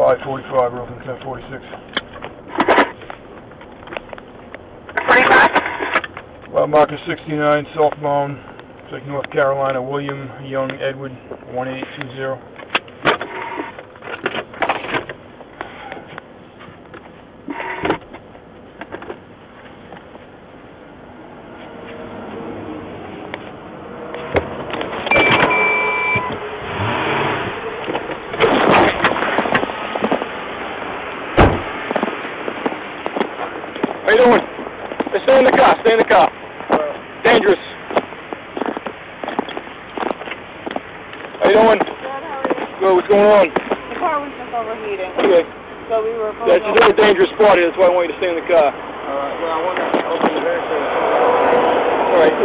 Y-45, Roofing 1046. 45? Marcus 69, southbound, take North Carolina, William Young Edward, 1820. How you doing? Stay in the car, stay in the car. Dangerous. How you doing? Good, how are you? Good, what's going on? The car was just overheating. Okay. So we were That's a very dangerous spot here, that's why I want you to stay in the car. Alright, well, I want to open the vent. Alright,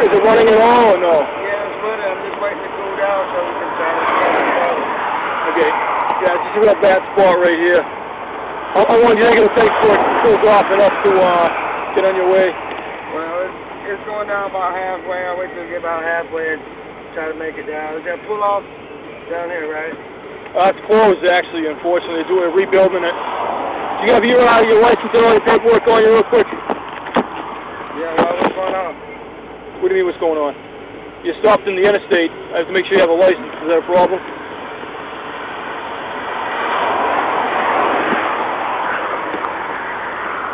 is it running at all or no? Yeah, it's running. I'm just waiting to cool down so we can try to start it. Okay. Yeah, it's just a real bad spot right here. How long do you think it'll take before it cools off enough to get on your way? Well, it's going down about halfway. I'll wait till we get about halfway and try to make it down. Is that pull off down here, right? It's closed, actually, unfortunately. They're rebuilding it. Do you have your license and all your paperwork on you real quick? Yeah, well, what's going on? What do you mean what's going on? You stopped in the interstate. I have to make sure you have a license. Is that a problem?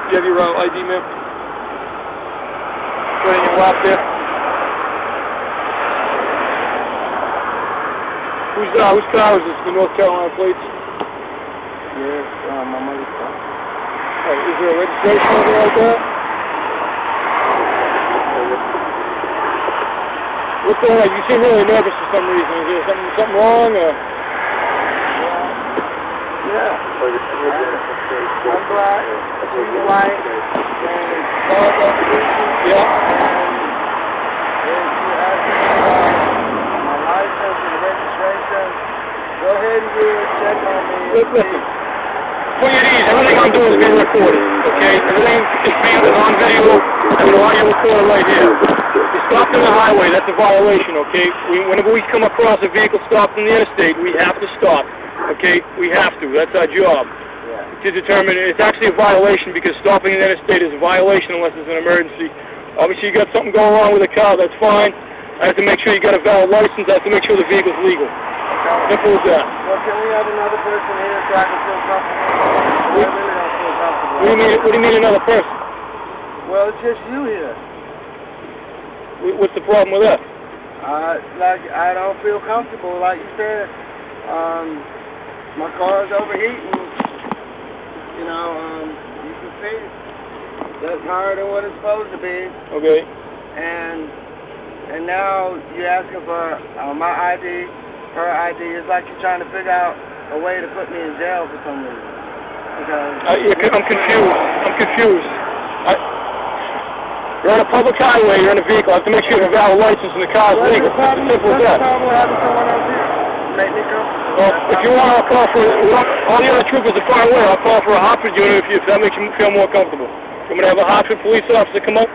Do you have your ID, ma'am? Right in your lap there. Whose car is this? The North Carolina plates? Yes, my mother's car. Oh, is there a registration or anything like that? What's going on? You seem really nervous for some reason. Is there something wrong, or? Yeah. I'm black, she's white, and cars up the Yeah. my license and registration. Go ahead and do a check on me. Listen, put it easy. Everything I'm doing is being recorded, okay? Everything is being on video, and the audio recorder right here. You stopped on the highway, that's a violation, okay? Whenever we come across a vehicle stopped in the interstate, we have to stop, okay? We have to. That's our job. To determine it's actually a violation, because stopping in the interstate is a violation unless it's an emergency. Obviously, you got something going wrong with the car, that's fine. I have to make sure you got a valid license. I have to make sure the vehicle's legal. Simple as that. Well, can we have another person here so I can feel comfortable? I really don't feel comfortable. What do you mean another person? Well, it's just you here. What's the problem with that? Like, I don't feel comfortable. Like you said, my car's overheating. You know, you can see that's higher than what it's supposed to be. Okay. And now you're asking for my ID, her ID. It's like you're trying to figure out a way to put me in jail for some reason. Because I'm confused. You're on a public highway, you're in a vehicle. I have to make sure you have a valid license and the car is legal. It's simple as that. Make me go. Well, if you want, I'll call for all the other troopers are far away. I'll call for a Hartford unit if that makes you feel more comfortable. You want me to have a Hartford police officer come up?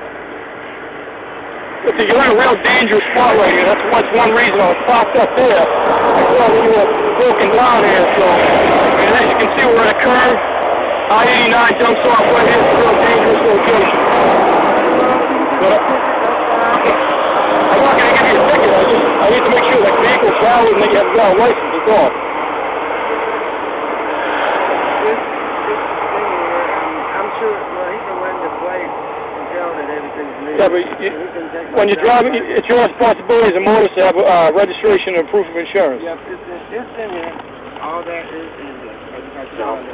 Listen, you're in a real dangerous spot right here. That's one reason I was parked up there. I saw that you were broken down here, so as you can see, we're at a curve. I-89 jumps off right here. It's a real dangerous location. But I'm not going to give you a ticket. I need to make sure that vehicle's valid and that you have a valid license. That's all. I'm sure. Well, he can run the plate and tell that everything's legal. Yeah, but when you're driving, it's your responsibility as a motorist to have registration and proof of insurance. Yep, it's in here. All that is in there. I just have to tell you.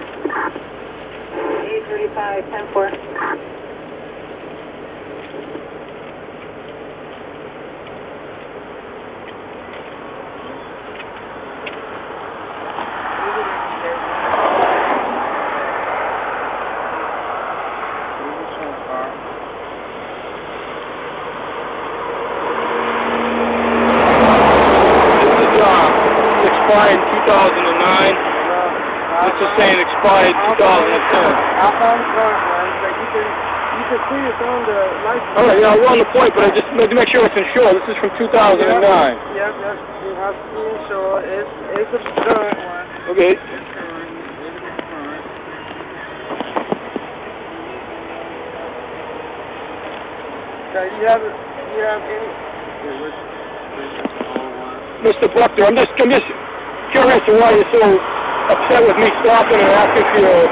835, 10-4. Expired 2009. This is saying expired 2010. I found the current one, but you can see it's on the license. All right, yeah, we're on the point, but I just need to make sure it's insured. This is from 2009. Yep, you have to be insured. It's a current one. Okay. It's current. Okay, you have any? Mr. Buckner, I'm just curious to why you're so upset with me stopping and asking for your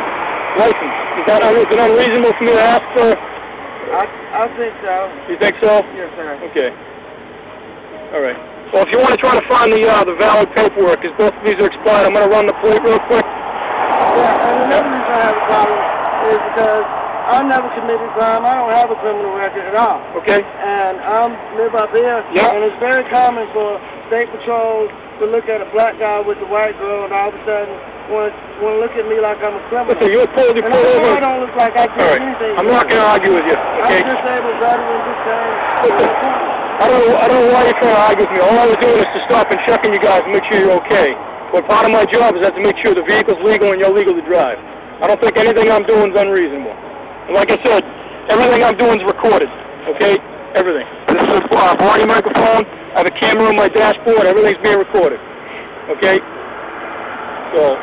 license. Is it unreasonable for me to ask for? I think so. You think so? Yes, sir. Okay. All right. Well, if you want to try to find the valid paperwork, because both of these are expired, I'm going to run the plate real quick. Yeah, and another reason I have a problem is because I never committed crime. I don't have a criminal record at all. Okay. And I live up here, Yep. and it's very common for state patrols to look at a black guy with a white girl, and all of a sudden want to look at me like I'm a criminal. Listen, you pulled and I over. don't look like I did All right. anything. I'm not going to argue with you. Okay. I'm disabled veteran, just saying. Listen, I don't know why you're trying to argue with me. All I was doing is to stop and checking you guys and make sure you're okay. But part of my job is to make sure the vehicle's legal and you're legal to drive. I don't think anything I'm doing is unreasonable. And like I said, everything I'm doing is recorded. Okay? Everything. This is a body microphone. I have a camera on my dashboard. Everything's being recorded. Okay? So,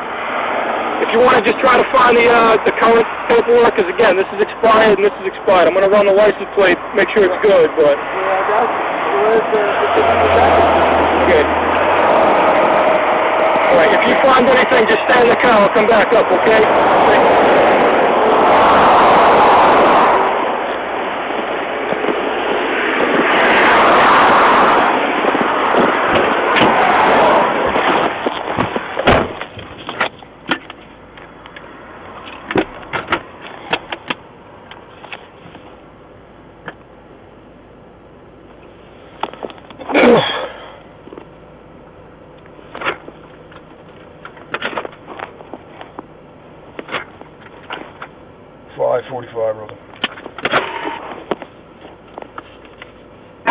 if you want to just try to find the current paperwork, because again, this is expired and this is expired. I'm going to run the license plate, make sure it's good, but... Yeah, that's Okay. All right, if you find anything, just stay in the car. I'll come back up, okay? .45, Rosa.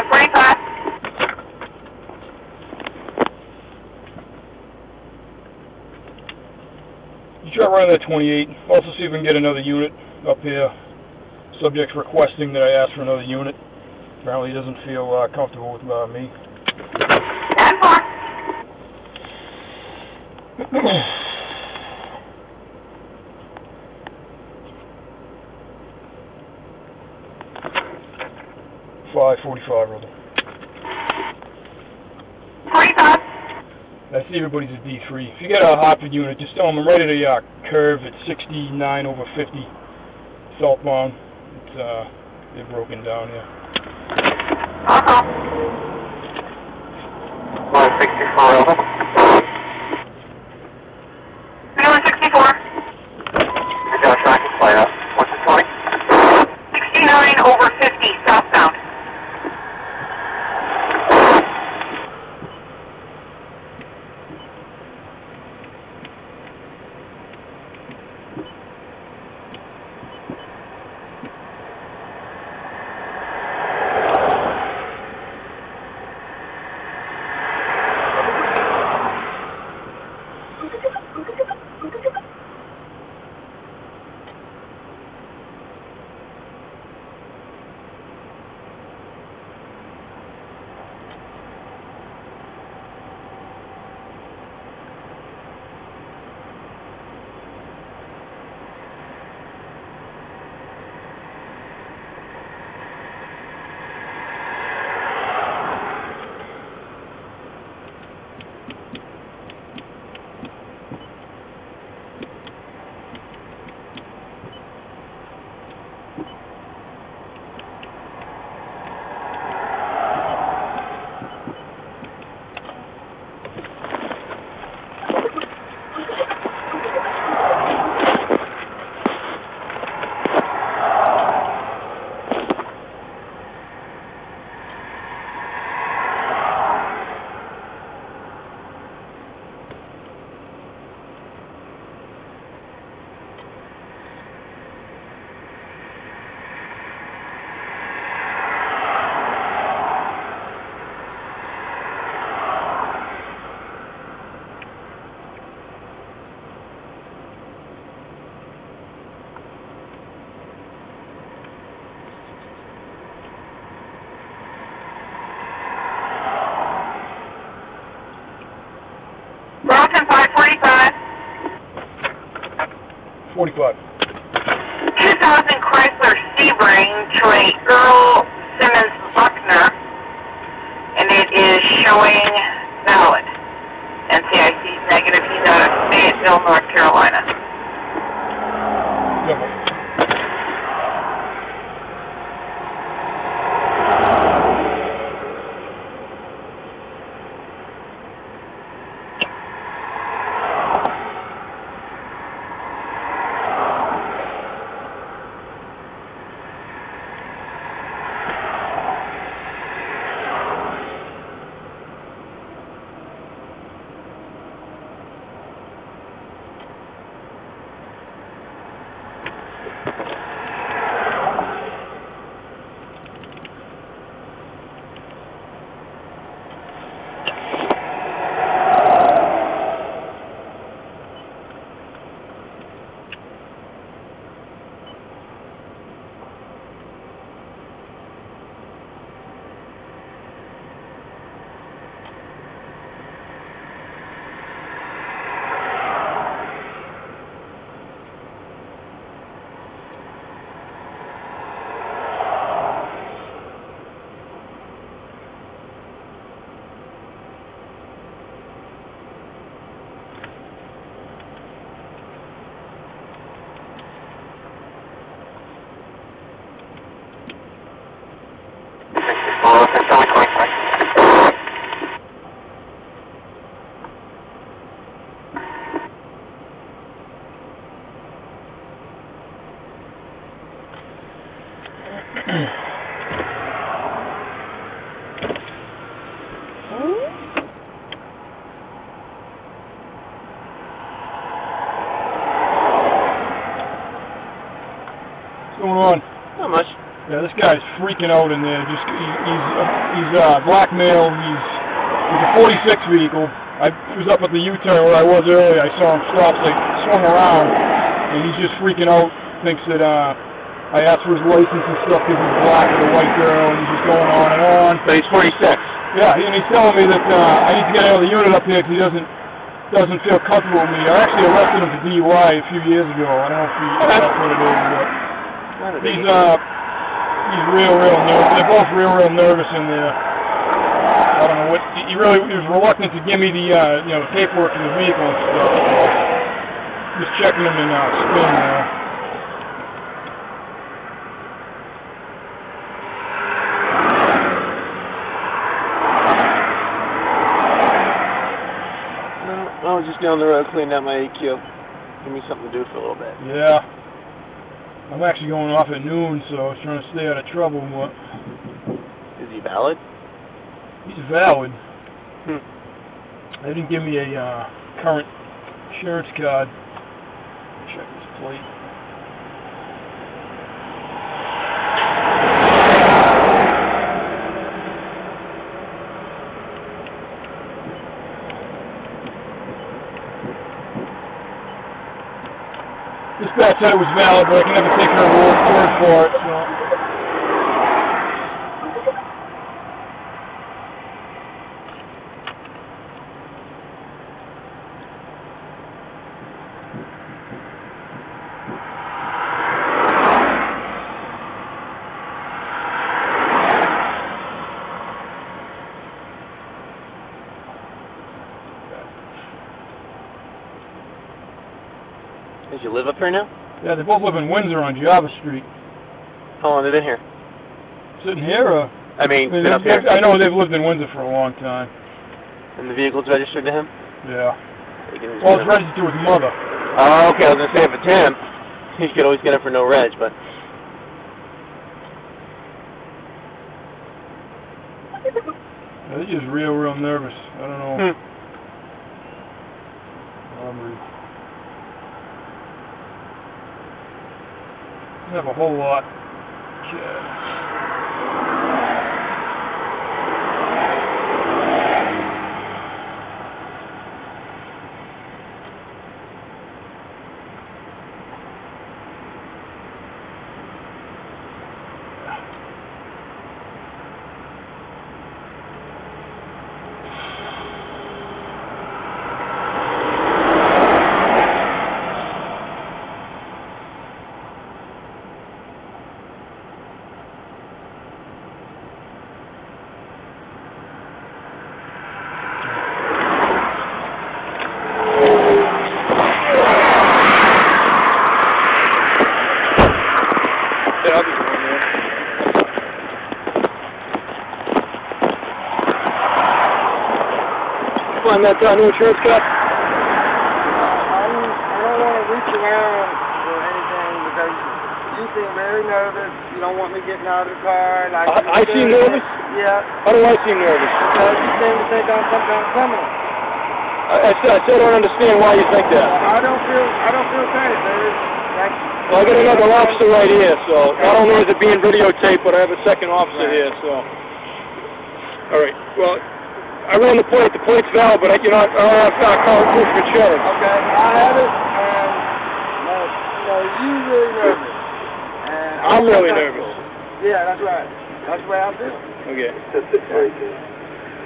45. You try running that 28. Also see if we can get another unit up here. Subject's requesting that I ask for another unit. Apparently he doesn't feel comfortable with me. 10-4. 5:45, Rosa. 45. I see everybody's at D3. If you get a Hartford unit, just tell them I'm ready to curve at 69/50 southbound. It's they're broken down here. 564, over. 64. I got a tracking plate up. What's the 20? 69/50 southbound. Burlington 545. 45. 2000 Chrysler Sebring to a Earl Simmons this guy's freaking out in there. Just he's blackmail. He's a 46 vehicle. I was up at the U-turn where I was earlier. I saw him stop, so I swung around, and he's just freaking out. Thinks that I asked for his license and stuff because he's black with a white girl, and he's just going on and on. So he's 46. Yeah, and he's telling me that I need to get out of the unit up here because he doesn't feel comfortable with me. I actually arrested him for DUI a few years ago. I don't know if that's what it is, but he's real nervous. They're both real nervous in there. I don't know what he was reluctant to give me the paperwork in the vehicle and stuff. Just checking him in spin now. I was just down the road cleaning out my EQ. Give me something to do for a little bit. Yeah. I'm actually going off at noon, so I was trying to stay out of trouble. But is he valid? He's valid. They didn't give me a current insurance card. Check this plate. Dispatch said it was valid, but I can never take her word for it. So. Does you live up here now? Yeah, they both live in Windsor on Java Street. How long have they been here? Sitting here? I mean, been up here? I know they've lived in Windsor for a long time. And the vehicle's registered to him? Yeah. Well, it's registered to his mother. Oh, okay. I was going to say if it's him, you could always get it for no reg, but... Yeah, they're just real nervous. I don't know. I have a whole lot. Find that new insurance card? I don't want to reach around or anything because you seem very nervous. You don't want me getting out of the car. Like I seem nervous? Yeah. How do I seem nervous? Because you seem to think I'm some kind of criminal. I still don't understand why you think that. I don't feel safe, baby. Well, I got another officer right here, so not only is it being videotaped, but I have a second officer here, so. All right. Well, I ran the plate. The plate's valid, but I don't have current proof of insurance. Okay, I have it, and you really nervous. And I'm really nervous. Yeah, that's right. That's the way I feel. Okay.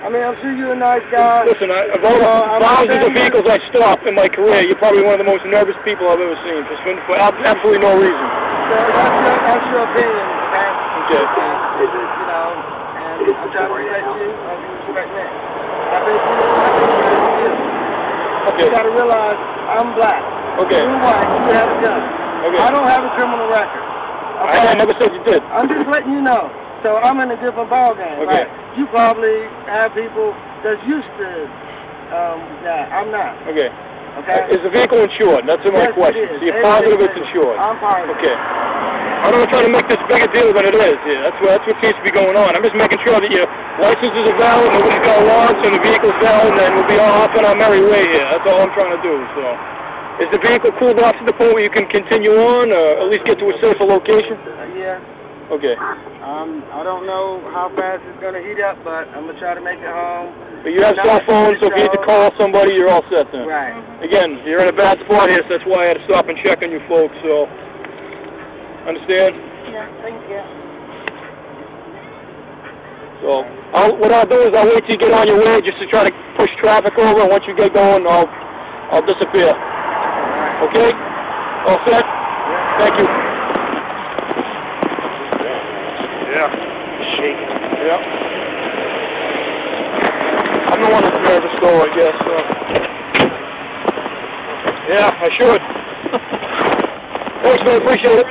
I mean, I'm sure you're a nice guy. Listen, of all the thousands of vehicles I stopped in my career, you're probably one of the most nervous people I've ever seen, for absolutely no reason. So that's your opinion, okay? Okay. And, and I'm trying to respect you, and you respect me. I think you. Okay. You gotta realize I'm black. Okay. You're white. You have a gun. Okay. I don't have a criminal record. Okay? I never said you did. I'm just letting you know. So I'm in a different ballgame. Okay. Right? You probably have people that's used to that. I'm not. Okay. Okay. Is the vehicle insured? That's my question. So you're positive it's insured? I'm positive. Okay. I don't try to make this bigger deal than it is. Yeah, that's what seems to be going on. I'm just making sure that your licenses are valid, nobody's got warrants, and the vehicle's valid, and then we'll be all off on our merry way here. That's all I'm trying to do. So, is the vehicle cooled off to the point where you can continue on, or at least get to a safer location? Yeah. Okay. I don't know how fast it's gonna heat up, but I'm gonna try to make it home. But you have cell phones, so if you need to call somebody, you're all set then. Right. Again, you're in a bad spot here, so that's why I had to stop and check on you folks, so... Understand? Yeah, thank you. So, what I'll do is I'll wait till you get on your way just to try to push traffic over, and once you get going, I'll disappear. Okay? All set? Yeah. Thank you. Yeah. Shaking. Yeah. I'm the one that's nervous though, I guess. Yeah, I should. Thanks, man. Appreciate it.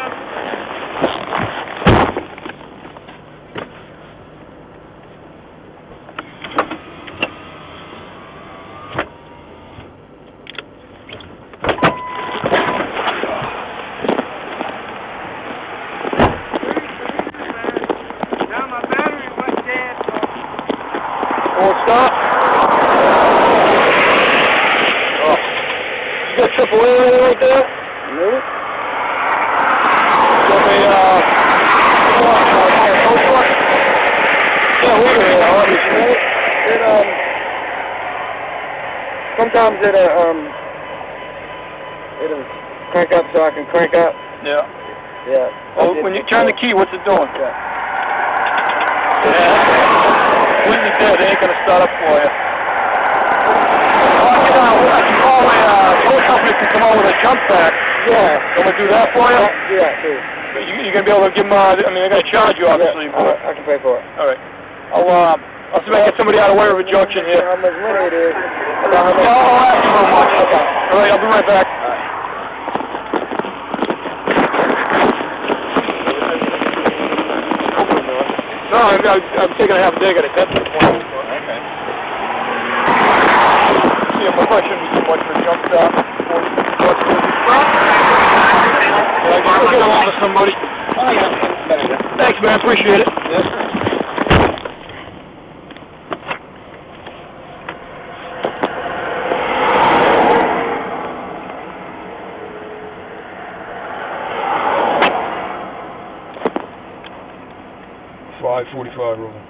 Now my battery went dead. Won't stop. Oh. You got AAA right there? Nope. Got me, yeah, we obviously. Sometimes it'll crank up so I can crank up. Yeah. Yeah. Oh, when you turn the key, what's it doing? Yeah. Yeah. When you said it ain't gonna start up for you. I can call a tow company to come out with a jump pack. Yeah. Can we do that for you? Yeah, too. You're gonna be able to give them, I mean, they're gonna charge you, obviously. Yeah, I can pay for it. All right. I'll see if I can get somebody out of Warrior Junction here. How much money it is? I'll ask you how much. Okay. All right, I'll be right back. No, I'm taking a half a day. I got a dentist appointment. Okay. See, my question was too much for a jump stop. Yeah, I can get along with somebody. Oh, yeah. Thanks, man. Appreciate it. Yes, sir. .45 rolling.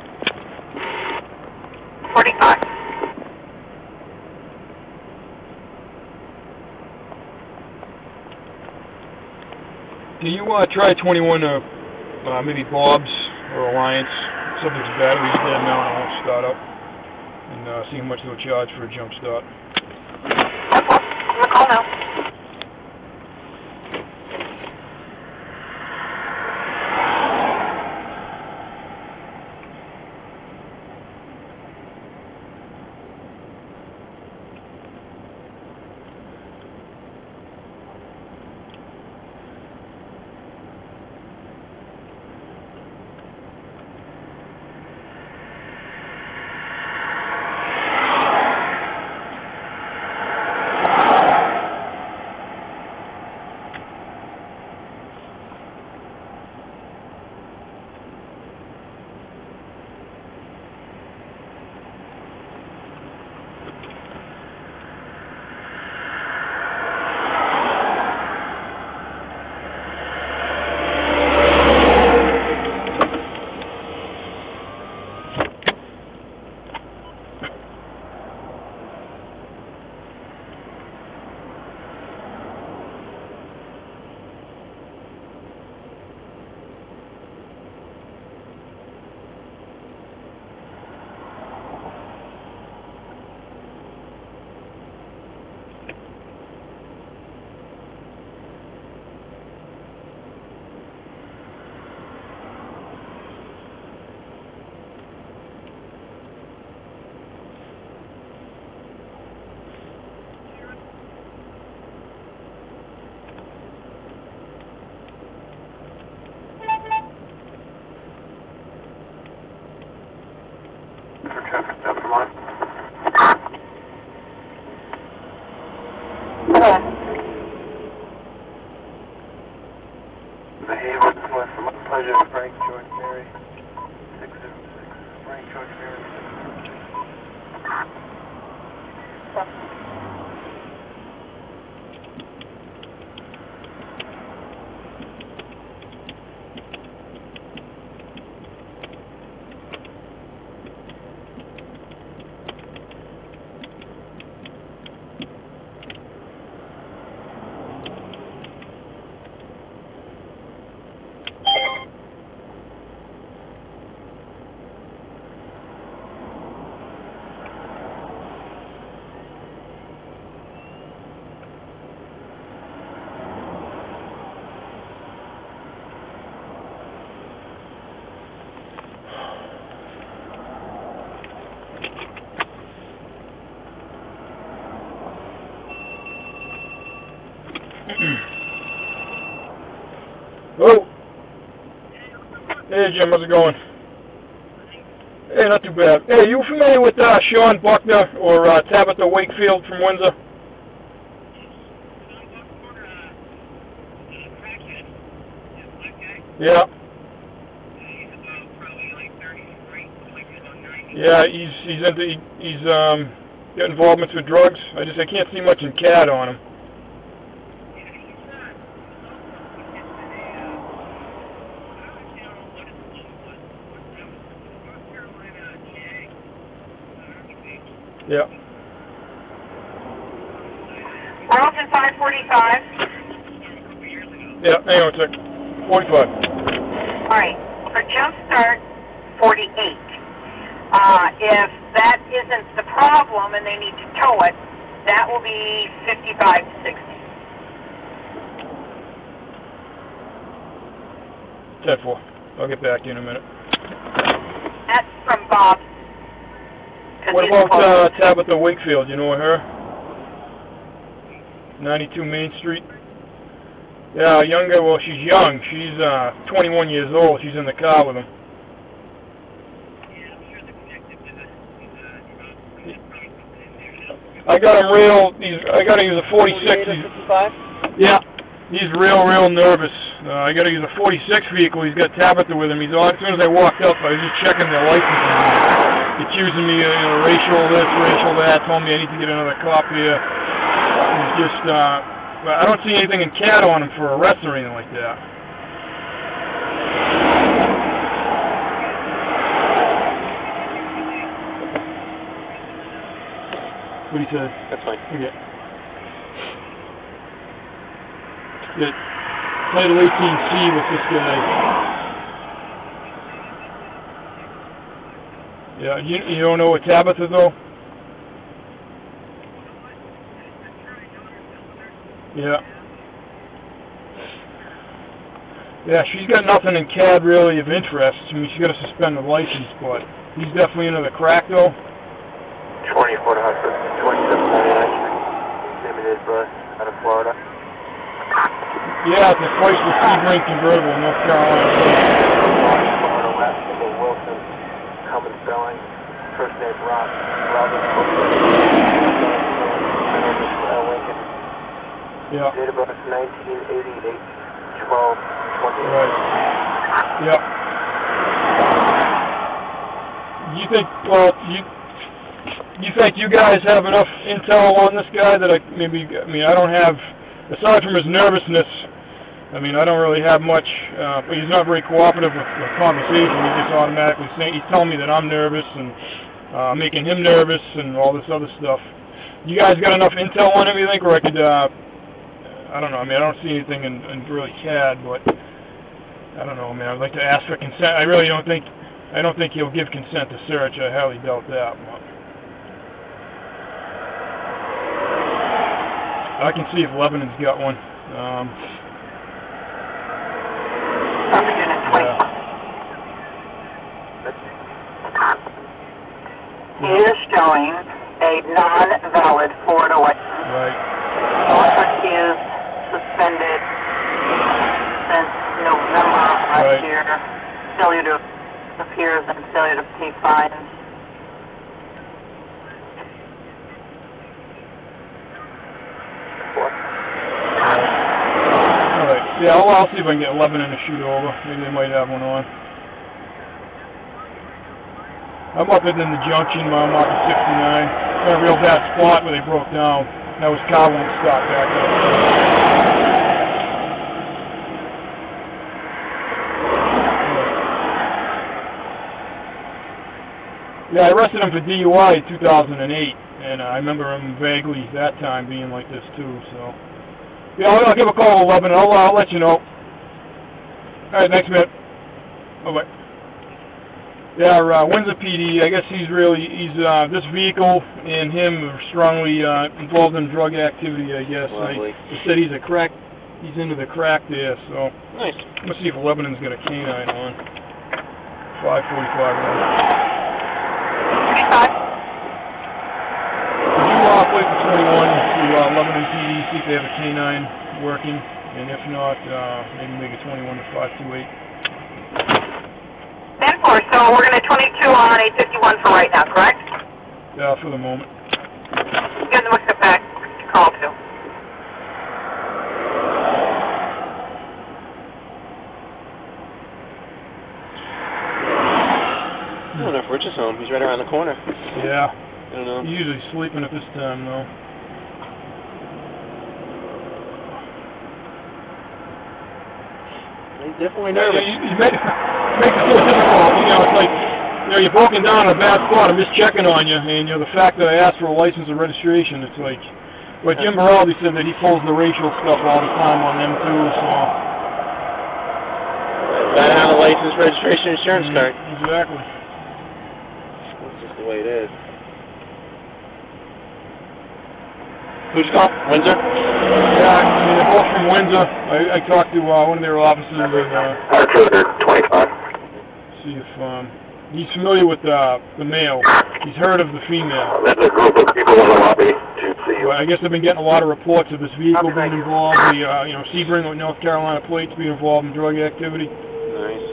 45. Can you try 21 maybe Bob's or Alliance, subject to batteries dead now and I won't start up, and see how much they'll charge for a jump start. I'm gonna call now. Pleasure, Frank George Mary, 606, Frank George Mary. Oh. Hey, Jim, how's it going? Hey, not too bad. Hey, you familiar with Sean Buckner or Tabitha Wakefield from Windsor? Yeah. Yeah, he's got involvements with drugs. I can't see much in CAD on him. Yeah. Burlington 545. Yeah, hang on a sec. 45. Alright, for Jumpstart, 48. If that isn't the problem and they need to tow it, that will be 55 to 60. 10-4. I'll get back to you in a minute. That's from Bob. What about Tabitha Wakefield? You know her? 92 Main Street. Yeah, younger. Well, she's young. She's 21 years old. She's in the car with him. I got him real. I got to use a 46. Yeah, he's real nervous. I got to use a 46 vehicle. He's got Tabitha with him. He's on. As soon as I walked up, I was just checking their license. Accusing me of racial this, racial that. Told me I need to get another cop here. He's just. I don't see anything in CAD on him for arrest or anything like that. What he said? That's fine. Okay. Get Title 18C with this guy. Yeah, you don't know what Tabitha though? Yeah. Yeah, she's got nothing in CAD really of interest. I mean, she's got to suspend the license, but he's definitely into the crack though. 24 to Hartford, 2799, limited bus out of Florida. Yeah, it's a Chrysler Sebring convertible in North Carolina. Florida, last name Wilson, common spelling, first name Rob, Robert Lincoln. Yeah. Date of birth 1988, 12/20. Right. Yeah. You think? Well, you think you guys have enough intel on this guy that I mean, I don't have. Aside from his nervousness, I mean, I don't really have much. But he's not very cooperative with conversation. He's just automatically saying he's telling me that I'm nervous and making him nervous and all this other stuff. You guys got enough intel on him, you think, or I could? I don't know. I mean, I don't see anything in really CAD, but I don't know. I mean, I'd like to ask for consent. I really don't think. I don't think he'll give consent to search. I highly doubt that. But I can see if Lebanon's got one. He is showing a non-valid Florida license. Right. He is suspended since November last year. Failure to appears and failure to pay fines. Alright. Yeah, I'll see if I can get Lebanon to shoot over. Maybe they might have one on. I'm up in the junction, I'm off of 69. Got a real bad spot where they broke down. That was car won't stop back there. Yeah, I arrested him for DUI in 2008, and I remember him vaguely that time being like this too. So, yeah, I'll give a call to Lebanon. I'll let you know. All right, thanks, man. Bye-bye. Yeah, Windsor PD. I guess he's this vehicle and him are strongly involved in drug activity. I guess. He said he's into the crack there. So nice. Let's see if Lebanon's got a canine on. 545. Could you place a 21 to Lebanon PD, see if they have a canine working? And if not, maybe make it 21 to 528. 10-4, so we're going to 22 on 851 for right now, correct? Yeah, for the moment. Give them a step back to call to. I don't know if Rich is home. He's right around the corner. Yeah. I don't know. He's usually sleeping at this time, though. He's definitely nervous. He makes it so difficult. You know, it's like, you know, you're broken down in a bad spot. I'm just checking on you, and you know, the fact that I asked for a license and registration, it's like, but Jim Baraldi said that he pulls the racial stuff all the time on them too. So. Gotta have a license, registration, insurance card. Exactly. That's just the way it is. Who's called? Windsor? Yeah, I mean, they're both from Windsor. I talked to one of their officers and see if he's familiar with the male. He's heard of the female. There's a group of people in the lobby to see you. Well, I guess I've been getting a lot of reports of this vehicle being involved, the you know, Sebring with North Carolina plates being involved in drug activity. Nice.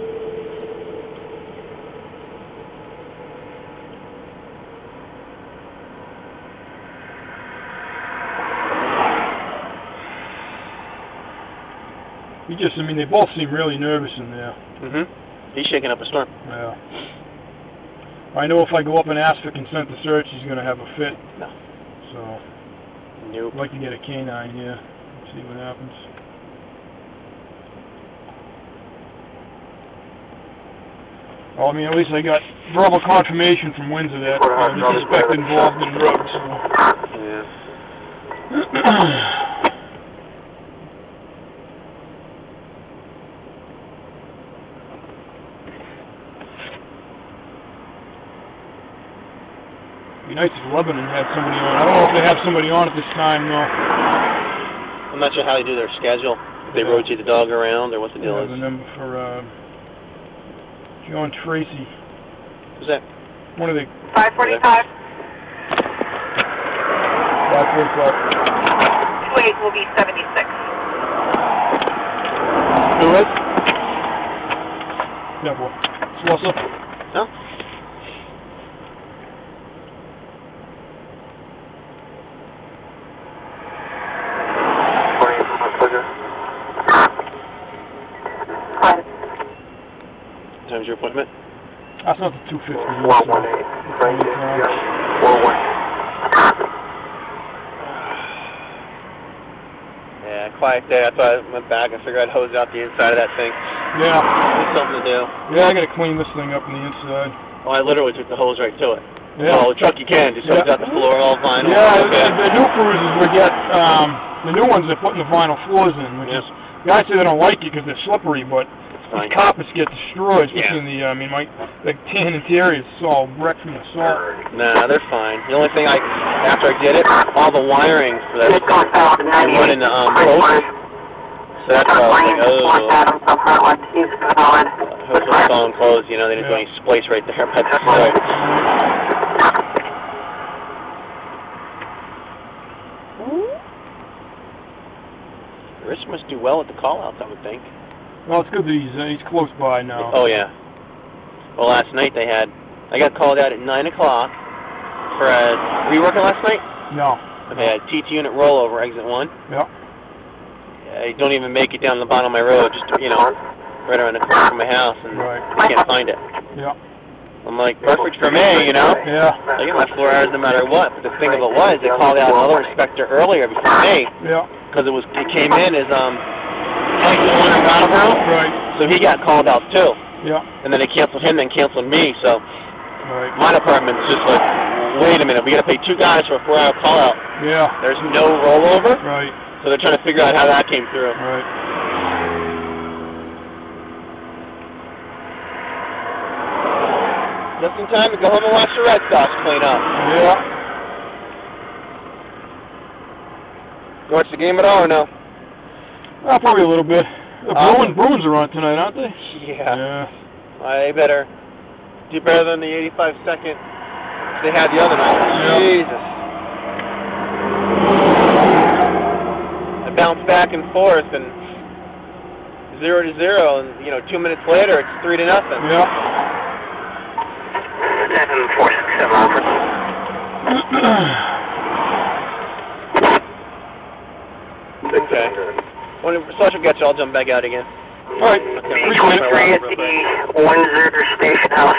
He just, I mean, they both seem really nervous in there. Mm-hmm. He's shaking up a storm. Yeah. I know if I go up and ask for consent to search, he's going to have a fit. No. So, Nope. I'd like to get a canine here, see what happens. Well, I mean, at least I got verbal confirmation from Windsor that the suspect involved in drugs. So. Yeah. It'd be nice if Lebanon had somebody on. I don't know if they have somebody on at this time, though. I'm not sure how they do their schedule. If they rotate the dog around or what the deal I is. have the number for John Tracy. Who's that? One of the 545. 545. 28 will be 76. Who is? Yeah, boy. Slosser. No? Time's your appointment? That's not the 250. 118. Thank you. Yeah. 41. Yeah, quiet day. I thought I went back and figured I'd hose out the inside of that thing. Yeah. There's something to do. Yeah, I gotta clean this thing up on the inside. Well, I literally took the hose right to it. Yeah. Oh, the truck you can. Just hose out the floor, all vinyl. Yeah, the new cruisers we get, the new ones they're putting the vinyl floors in, which is, guys say they don't like it because they're slippery, but these carpets get destroyed, especially in the, I mean, the tan interior is all wrecked from the salt. Nah, they're fine. The only thing after I did it, all the wiring for that stuff, I run into posts. So that's why I was like, hose was all enclosed, you know, they didn't do any splice right there by the side. Rich must do well with the call-outs, I would think. Well, it's good that he's close by now. Oh, yeah. Well, last night I got called out at 9 o'clock for were you working last night? No. Okay, a TT unit rollover, exit 1. Yeah. I don't even make it down the bottom of my road, just, you know, right around the corner from my house, and I can't find it. Yeah. I'm like, perfect for me, you know? Yeah. I get my 4 hours no matter what, but the thing of it was, they called out another inspector earlier before me. Yeah. Because it came in as, like the one in Brattleboro. Right. So he got called out too. Yeah. And then they canceled him, then canceled me, so my department's just like, wait a minute, we gotta pay 2 guys for a 4-hour call out. Yeah. There's no rollover. Right. So they're trying to figure out how that came through. Right. Just in time to go home and watch the Red Sox clean up. Yeah. You watch the game at all or no? Probably a little bit. The Bruins are on tonight, aren't they? Yeah. Yeah. They better do better than the 85-second they had the other night. Yeah. Jesus. I bounced back and forth, and 0-0, and 2 minutes later it's 3-0. Yeah. 7467 over. Okay. When Social gets you, I'll jump back out again. All right. B23 at the 10 station house.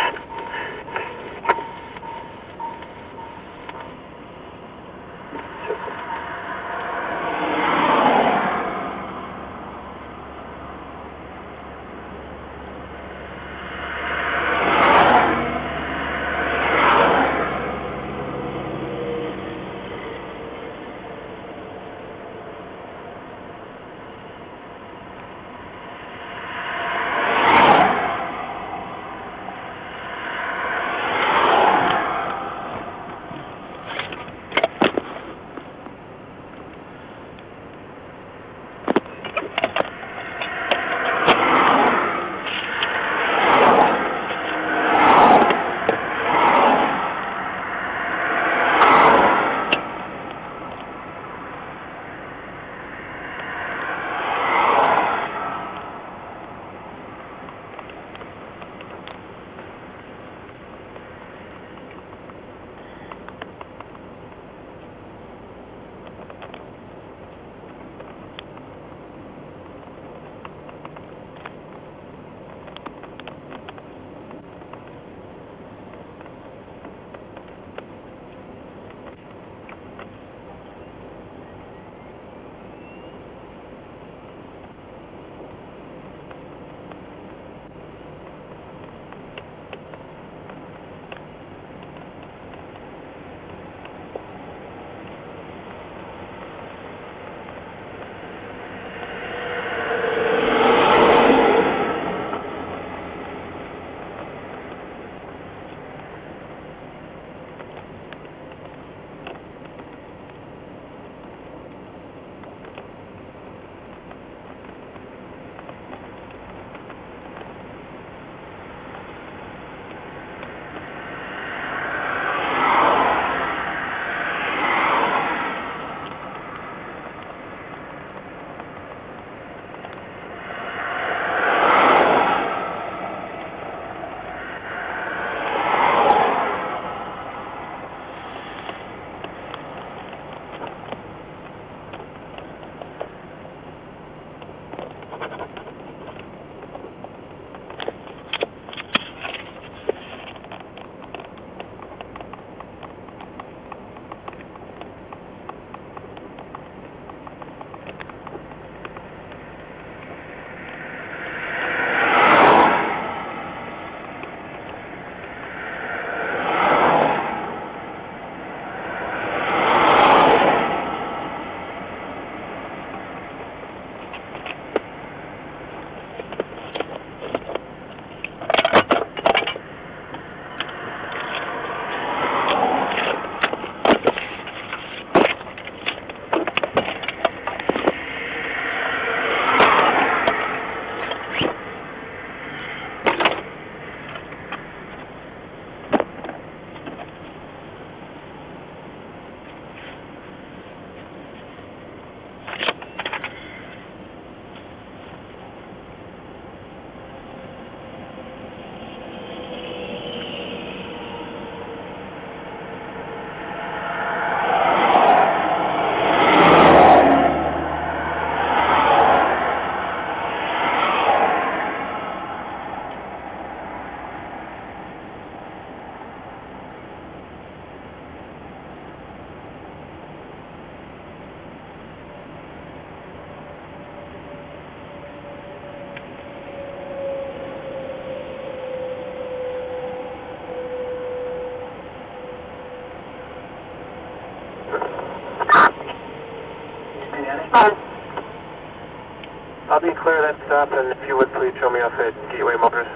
I'll be clear that stop, and if you would please show me off at Gateway Motors.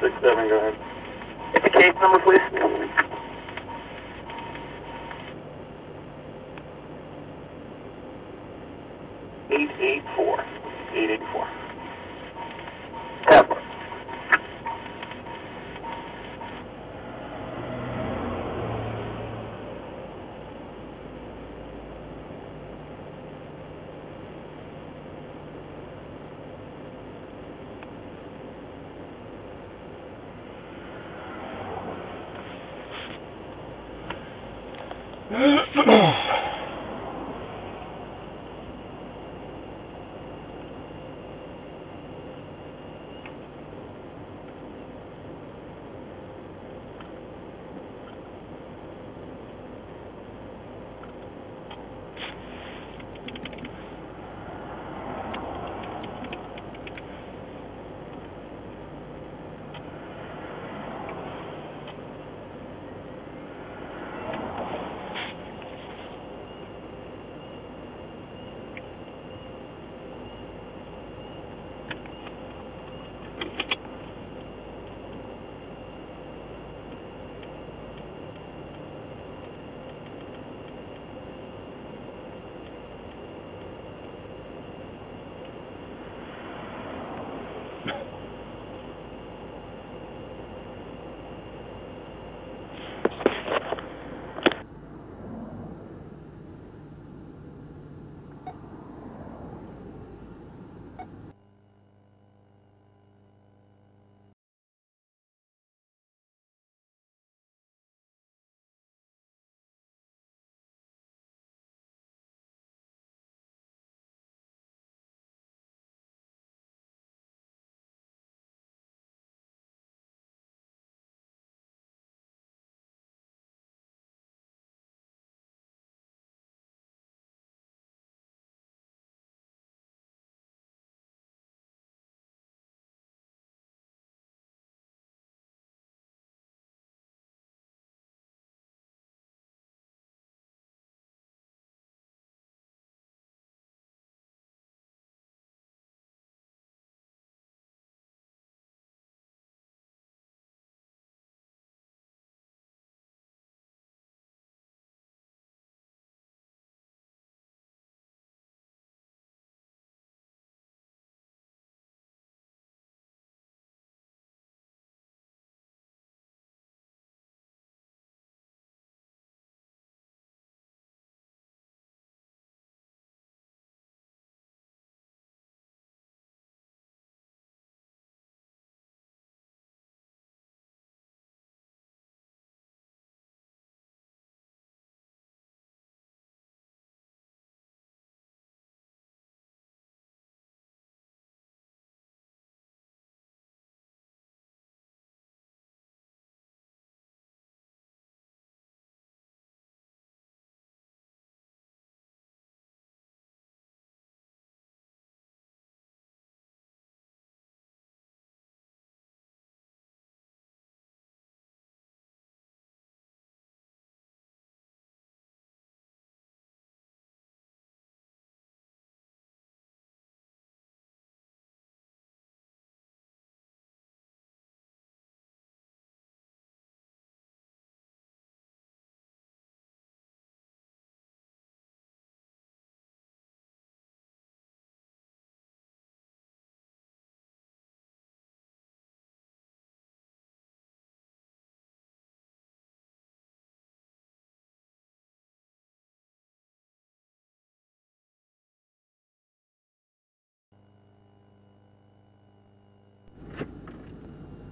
6-7, go ahead. The case number, please. 884. 884. Yep.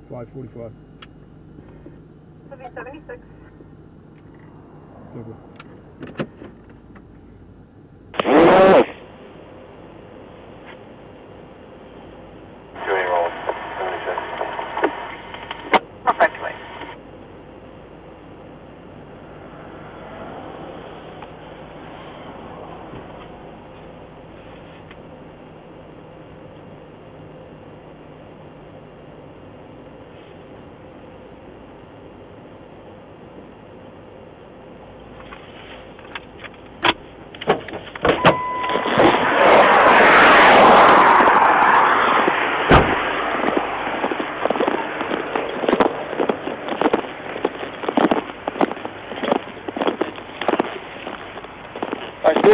5:45. It'll be 76. Super. Perfectly.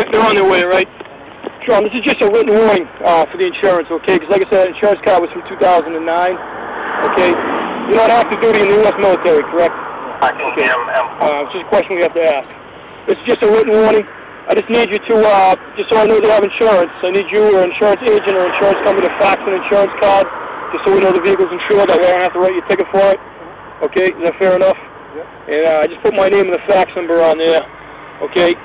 They're on their way, right? Sean, this is just a written warning for the insurance, okay? Because like I said, insurance card was from 2009, okay? You're not active duty in the U.S. military, correct? Okay. It's just a question we have to ask. This is just a written warning. I just need you to, just so I know they have insurance, I need you or an insurance agent or insurance company to fax an insurance card, just so we know the vehicle's insured, that way I don't have to write you a ticket for it. Okay, is that fair enough? Yep. And I just put my name and the fax number on there, okay?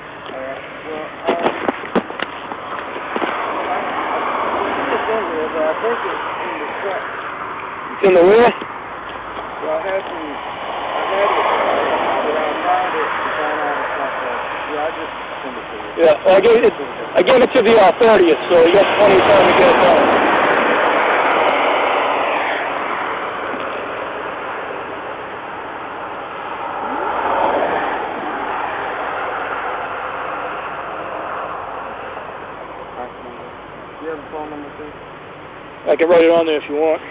It's in the where? Well, I had it, but I found it and found out it's not there. Yeah, I just sent it to you. Yeah, well, I gave it to the 30th, so you got plenty of time to get it done. Do you have a phone number, too? I can write it on there if you want.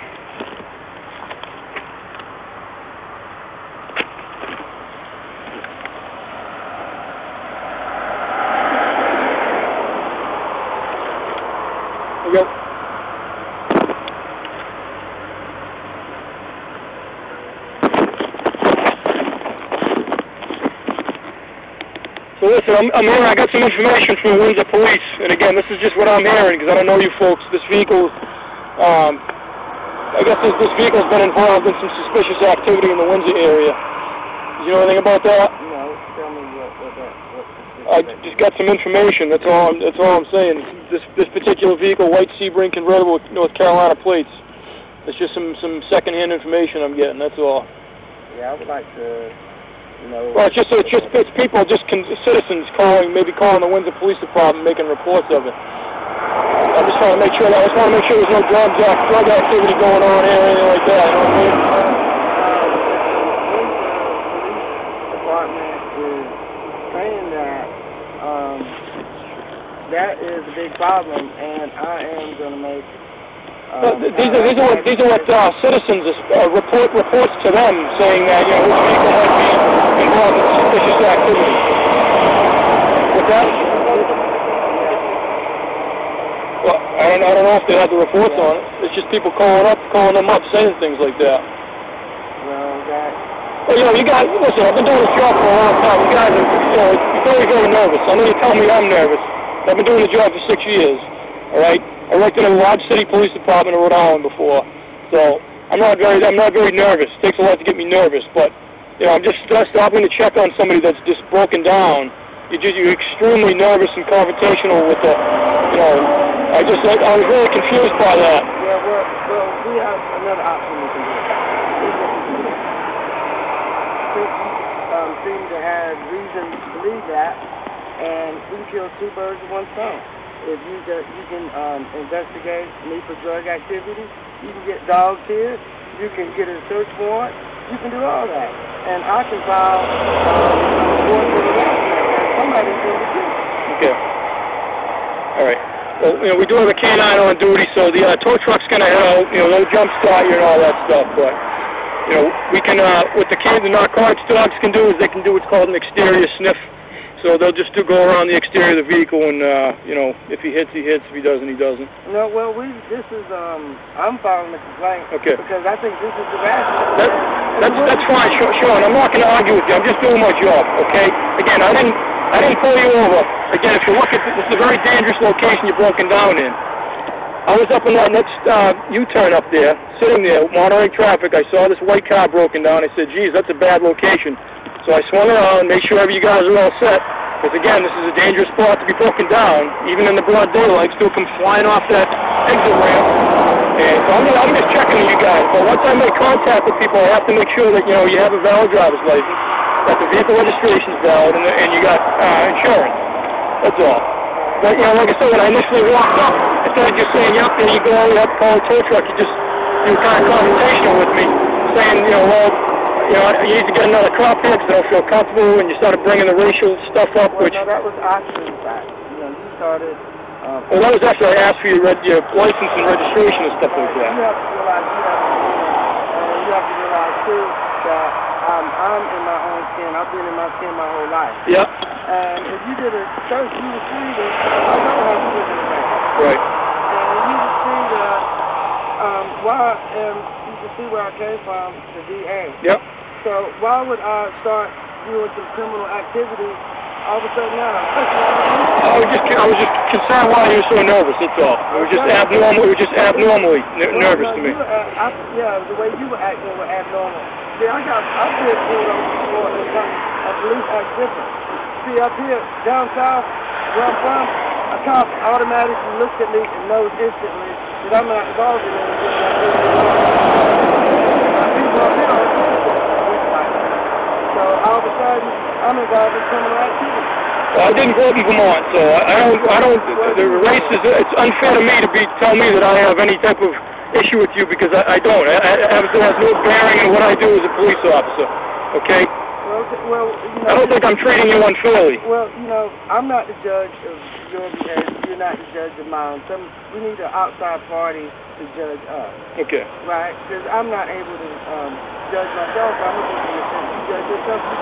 There you go. So listen, I'm here. I got some information from Windsor Police, and again, this is just what I'm hearing because I don't know you folks. This vehicle, I guess this vehicle's been involved in some suspicious activity in the Windsor area. Do you know anything about that? No, tell me what I just got some information. That's all I'm saying. This particular vehicle, white Sebring convertible with North Carolina plates. It's just some secondhand information I'm getting. That's all. Yeah, I would like to, you know. Well, it's people, citizens calling the Windsor Police Department, making reports of it. I'm just trying to make sure that. I just want to make sure there's no drug activity going on here or anything like that. You know what I mean? The department is saying that is a big problem, and I am going to make. These are what citizens reports to them saying that this vehicle might be involved in suspicious activity. What's that? Well, I don't know if they have the reports on it. It's just people calling them up, saying things like that. Well, you guys, listen, I've been doing this job for a long time. You guys are, very, very nervous. I know you tell me I'm nervous. I've been doing the job for 6 years. All right. I worked in a large city police department in Rhode Island before, so I'm not very nervous. It takes a lot to get me nervous, but I'm just stopping to check on somebody that's just broken down. You're extremely nervous and confrontational with the, I was really confused by that. Yeah, well, we have another option we can do. You seem to have reason to believe that, and we kill two birds with one stone. If you can investigate me for drug activity, you can get dogs here, you can get a search warrant, you can do all that. And I can file a report for the accident, and somebody's going to do it. Okay. All right. Well, we do have a K-9 on duty, so the tow truck's going to help, no jump start you and all that stuff, but, we can, what the narcotics dogs can do is they can do what's called an exterior sniff. So they'll just go around the exterior of the vehicle, and if he hits, he hits. If he doesn't, he doesn't. No, well, I'm filing the complaint. Okay. Because I think this is harassment. That's fine, Sean. I'm not going to argue with you. I'm just doing my job. Okay. Again, I didn't pull you over. Again, if you look at this is a very dangerous location you're broken down in. I was up in that next U-turn up there, sitting there, monitoring traffic. I saw this white car broken down. I said, geez, that's a bad location. So I swung around, made sure you guys are all set. Because again, this is a dangerous spot to be broken down. Even in the broad daylight, still come flying off that exit ramp. And so I'm just checking with you guys. But once I make contact with people, I have to make sure that, you know, you have a valid driver's license, that the vehicle registration is valid, and you got insurance. That's all. But, you know, like I said, when I initially walked up, instead of just saying, yep, there you go, you have to call a tow truck, you were kind of confrontational with me, saying, you know, well, you know, you need to get another cop here because I don't feel comfortable, and you started bringing the racial stuff up, well, which... no, that was after the fact. You know, you started... well, that was after I asked for your license and registration and stuff like that. You have to realize, too, that I'm in my own skin. I've been in my skin my whole life. Yep. And if you did a search, you would see that I know how you live in the bank. Right. And you would see that you can see where I came from, the VA. Yep. So why would I start doing some criminal activity all of a sudden now? I was just concerned why you were so nervous, that's all. It was just abnormal. It was just abnormally nervous to me. Yeah, the way you were acting was abnormal. See, I did pulled over before and police act different. See, up here, down south, where I'm from, a cop automatically looks at me and knows instantly that I'm not involved in anything. People up here don't do like that. So all of a sudden, I'm involved in criminal activity. Well, I didn't grow up in Vermont, so I don't. The race is. It's unfair to me to tell me that I have any type of issue with you because I don't. It has no bearing on what I do as a police officer. Okay. Well, you know, I don't think I'm treating you unfairly. Well, you know, I'm not the judge of your behavior. You're not the judge of mine. We need an outside party to judge us. Okay. Right? Because I'm not able to judge myself. I'm looking for you to judge yourself. You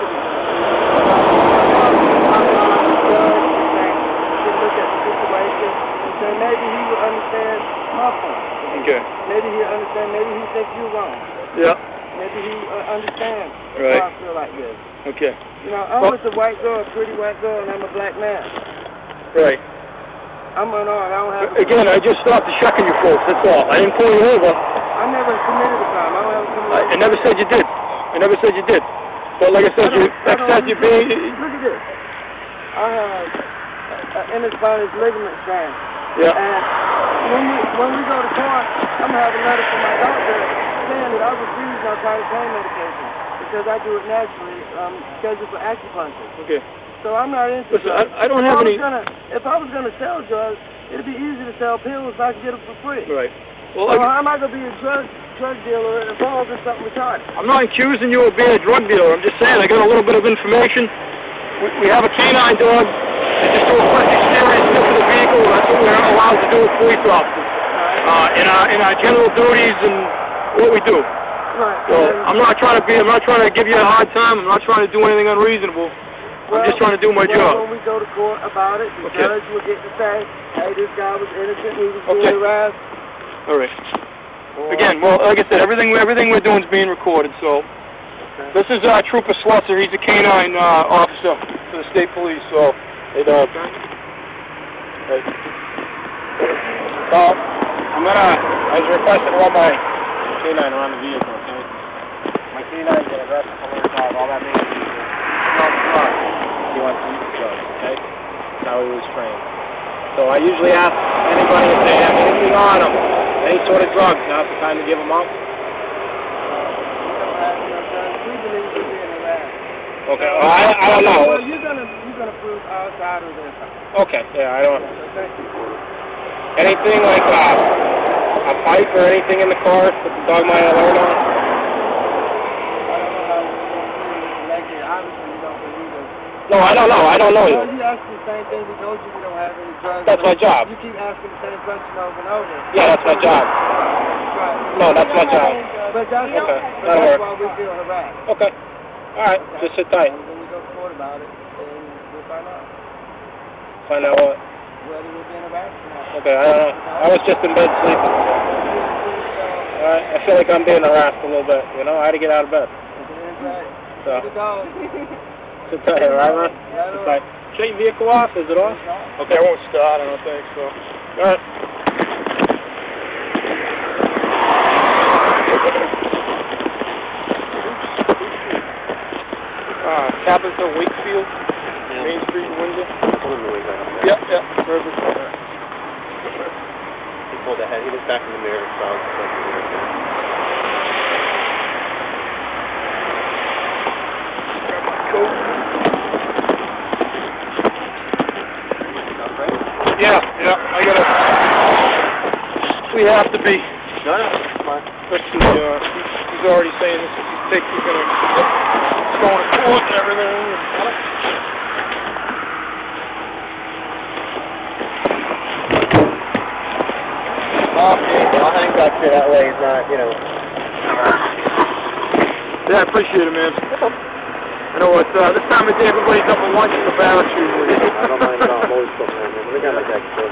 can look at the situation and say maybe he will understand my point. Okay. Maybe he'll understand. Maybe he thinks you're wrong. Yeah. Maybe he understands right. why I feel like this. Okay. You know, I'm with a white girl, a pretty white girl, and I'm a black man. Right. I'm unarmed. I don't have... Again, I just stopped to check on you folks, that's all. I didn't pull you over. I never committed a crime. I don't have a criminal... I never said you did. I never said you did. But like I said, you being... Look at this. I have an inexpanded ligament strain. Yeah. And when we go to court, I'm going to have a letter from my doctor saying that I refuse narcotic pain medication because I do it naturally. I'm scheduled for acupuncture. Okay. So I'm not into Listen, I don't have any... If I was going to sell drugs, it'd be easy to sell pills if I could get them for free. Right. Well, so how am I going to be a drug dealer involved in something retarded? I'm not accusing you of being a drug dealer. I'm just saying I got a little bit of information. We have a canine dog. They just do a quick exterior sniff of the vehicle. That's what we're allowed to do as police officers. In our general duties and what we do. Right. So I'm not trying to give you a hard time. I'm not trying to do anything unreasonable. I'm just trying to do my job. When we go to court about it, the judge will get to say, hey, this guy was innocent, he was being harassed. All right. Again, well, like I said, everything we're doing is being recorded, so. This is Trooper Slusser. He's a canine officer for the state police, so. Hey, dog. Hey. So, I was requested to run my canine around the vehicle, okay? My canine get aggressive for learn dog. All that means is he wants to eat the drugs, okay? That's how he was trained. So I usually ask anybody if they have anything on them, any sort of drugs. Now's the time to give them up. Okay, well, I don't know. Well, you're gonna prove our side of this. Okay, yeah, I don't. Anything like a pipe or anything in the car that the dog might have learned on? I don't know how you like it. Obviously, you don't believe it. No, I don't know. I don't know you. Well, you ask the same thing. We told you we don't have any drugs. That's my job. You keep asking the same question over and over. Yeah, that's my job. Right. No, that's my job. But that's, okay. That's why we feel harassed. Okay. All right. Just sit tight. When we go to court about it, then we'll find out. Find out what? Whether we're being harassed or not. Okay, I don't know. I was just in bed sleeping. All right. I feel like I'm being harassed a little bit. You know, I had to get out of bed. So. Sit tight, all right, man? Sit tight. Shut your vehicle off. Is it off? Okay, I won't start. I don't think so. All right. Plaza, Wakefield, Main Street, Windsor. Yep, yep. Perfect. He pulled ahead. He was back in the mirror, so I was like, Yeah, I gotta. We have to be. no, it's fine. Especially, he's already saying this. If he's gonna go on a court and everything. Okay, well, I'll hang back here that way. He's not, you know. Yeah, I appreciate it, man. I know what, this time of day everybody's up at lunch at the barracks usually. I don't mind at all. I'm always putting that in. We got like that kid.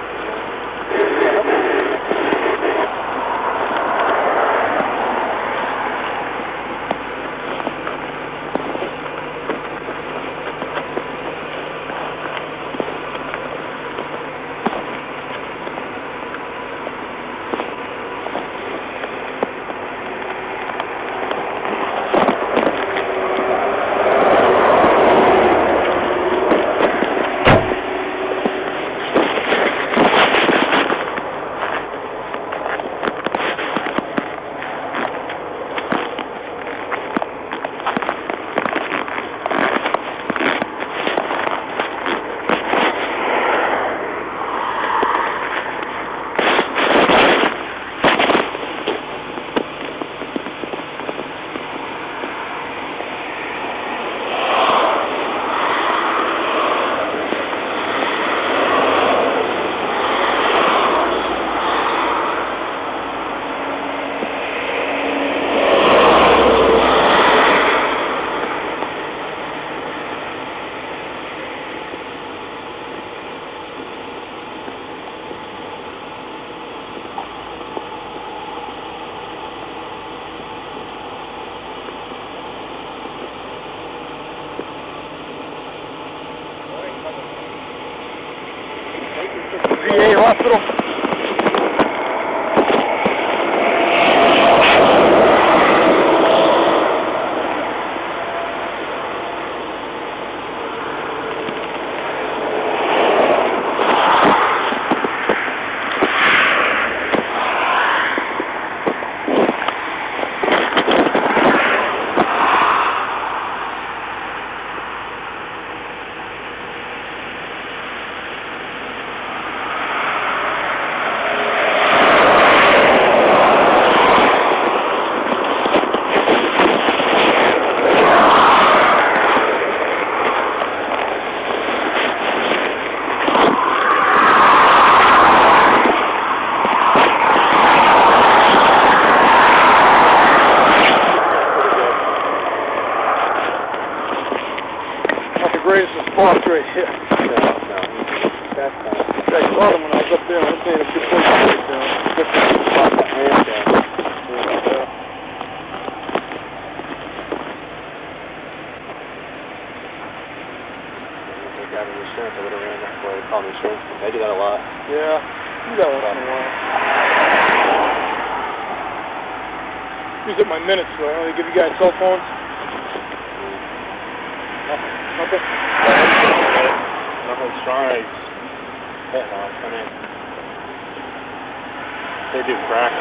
VA hospital. Greatest response right here. No. That's fine. I saw them when I was up there. I'm saying it's a good place to sit down. Different spot. Insurance, I would have ran that for they call me insurance. I do that a lot. Yeah, do that once in a while. Use up my minutes, though. They give you guys cell phones? Nothing? Nothing strong. They do crack.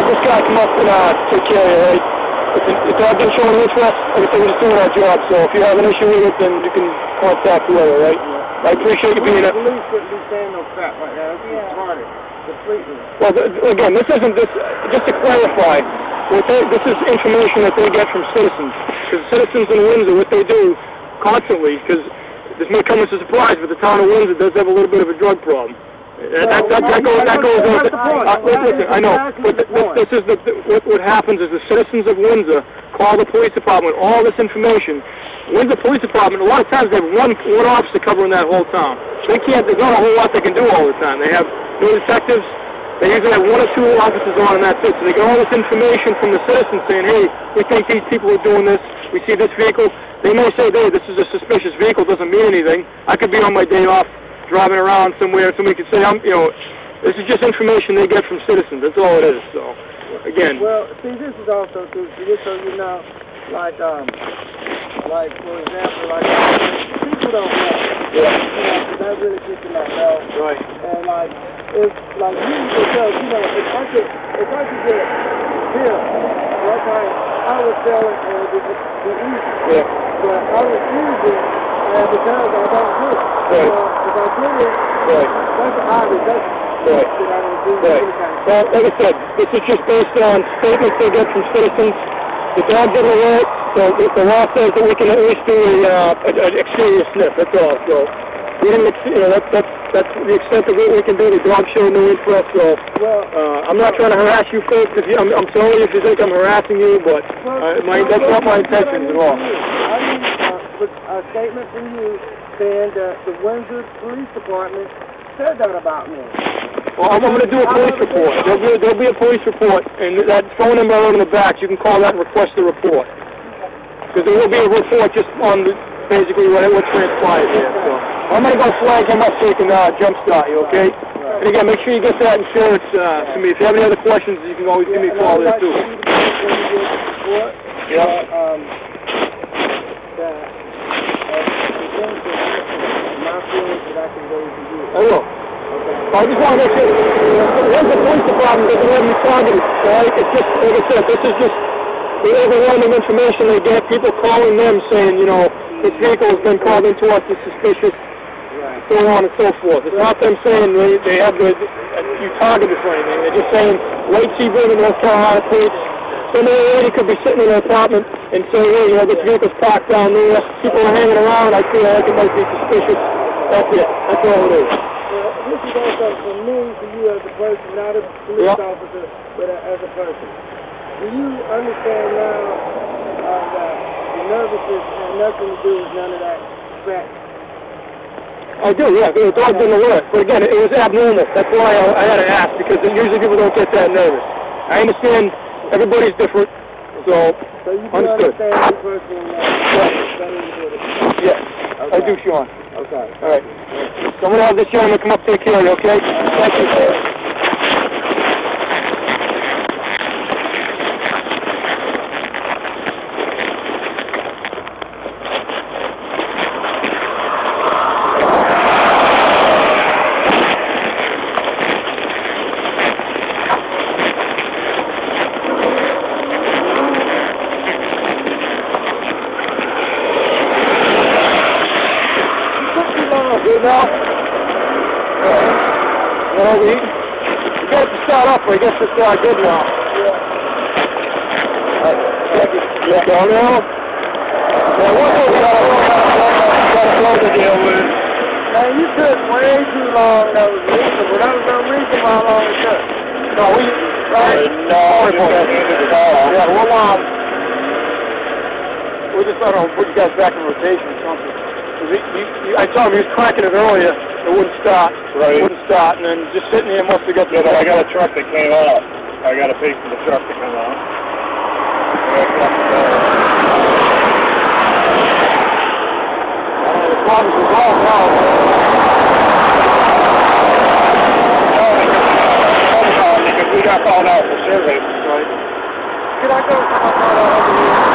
This guy come up and take care of you, right? If I've been showing interest, like I said, we're just doing our job, so if you have an issue with it, then you can contact whoever, right? Yeah. I appreciate you being here. The police shouldn't be saying no crap like that. That's retarded. Completely. Well, again, this isn't this. Just to clarify, this is information that they get from citizens. Because citizens in Windsor, what they do, constantly, because this may come as a surprise, but the town of Windsor does have a little bit of a drug problem. That goes on. Listen, I know, but this is what happens is the citizens of Windsor call the police department all this information. Windsor Police Department, a lot of times they have one officer covering that whole town. They can't, there's not a whole lot they can do all the time. They have no detectives. They usually have 1 or 2 officers on, and that's it. So they get all this information from the citizens saying, hey, we think these people are doing this. We see this vehicle. They may say, hey, this is a suspicious vehicle. Doesn't mean anything. I could be on my day off driving around somewhere. Somebody could say, this is just information they get from citizens. That's all it is. So, again. Well, see, this is also, too, just so you know, like for example, like, people don't know. Yeah. Because that really people don't know. Right. And, like, if, like, you can tell, if I could get here, one time, I was selling, and it would be easy. Yeah. But I was using, and because I don't do it. Right. If I do it, right. That's an obvious. That's right. That I don't do right. any kind of well, like I said, this is just based on statements they get from citizens. The dog didn't alert, so the law says that we can at least do an exterior sniff. That's all. So we didn't, that's the extent of what we can do. The dog showed no interest. So I'm not trying to harass you folks. I'm sorry if you think I'm harassing you, but that's not my intentions at all. I need a statement from you saying that the Windsor Police Department said that about me. Well, I'm going to do a police report. There'll be a police report, and that phone number on the back, you can call that and request the report. Because there will be a report just on basically what transpired here. So I'm going to go flag him up so you can jumpstart you, okay? And again, make sure you get that insurance to me. If you have any other questions, you can always give me a call there too. Yeah. I will. I just want to make sure, once the police department doesn't have you targeted, right? It's just, like I said, this is just the overwhelming information they get, people calling them saying, this vehicle has been called into us as suspicious, so on and so forth. It's not them saying they have you targeted for anything. They're just saying, White Sebring in North Carolina police, some old lady could be sitting in her apartment and saying, hey, this vehicle's parked down there, people are hanging around, I feel like it might be suspicious. That's it. That's all it is. This is also for me, for you as a person, not as a police officer, but as a person. Do you understand now that the nervousness had nothing to do with none of that crap? I do, yeah. The dog didn't alert. But again, it was abnormal. That's why I had to ask, because usually people don't get that nervous. I understand everybody's different, so you do understood. Understand the person yes, okay. I do, Sean. Okay. All right. So I'm going to have this gentleman come up and take care of you, okay? Thank you. Good now? We got to start up, I guess it's good now. Yeah. Go now? Yeah, one thing we got to deal with. Man, you took way too long. That was reasonable. That was unreasonable how long it took. No, right? Yeah, we're just trying to put you guys back in rotation or something. I told him he was cranking it earlier, it wouldn't start. Right. It wouldn't start, and then just sitting here must have got the... Yeah, but I got a truck that came off. I got to pay for the truck to come off. The problem's resolved now. Because we got called out for survey. Right. Can I go come up over here?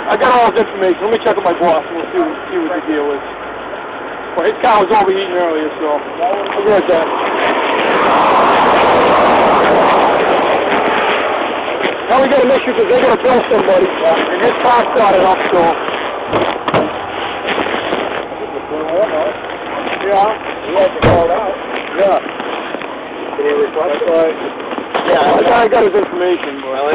I got all his information. Let me check with my boss and we'll see what the deal is. Well, his car was overheating earlier, so I'll be right back. Now we got an issue because they're going to bill somebody, and his car started up, so... Yeah, he had to call out. Yeah. Can you request? Yeah, I got his information, but...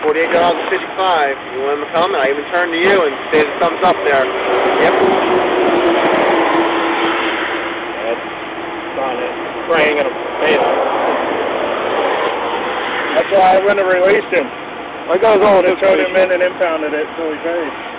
$48.55. You want him to come? I even turn to you and say the thumbs up there. Yep. That's not it. Spraying and potato. That's why I wouldn't have released him. I got his own Just turned him in and impounded it until he paid.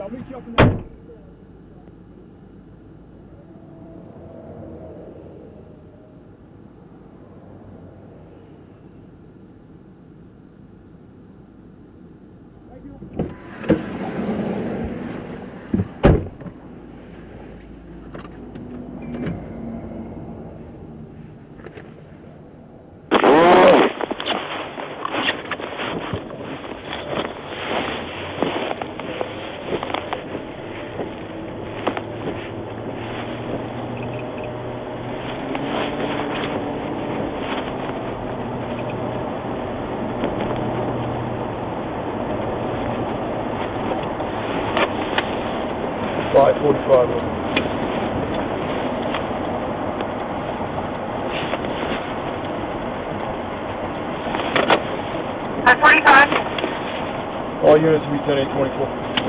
I'll meet you up in the... Right, 45. At 45. All units will be 10-8-24.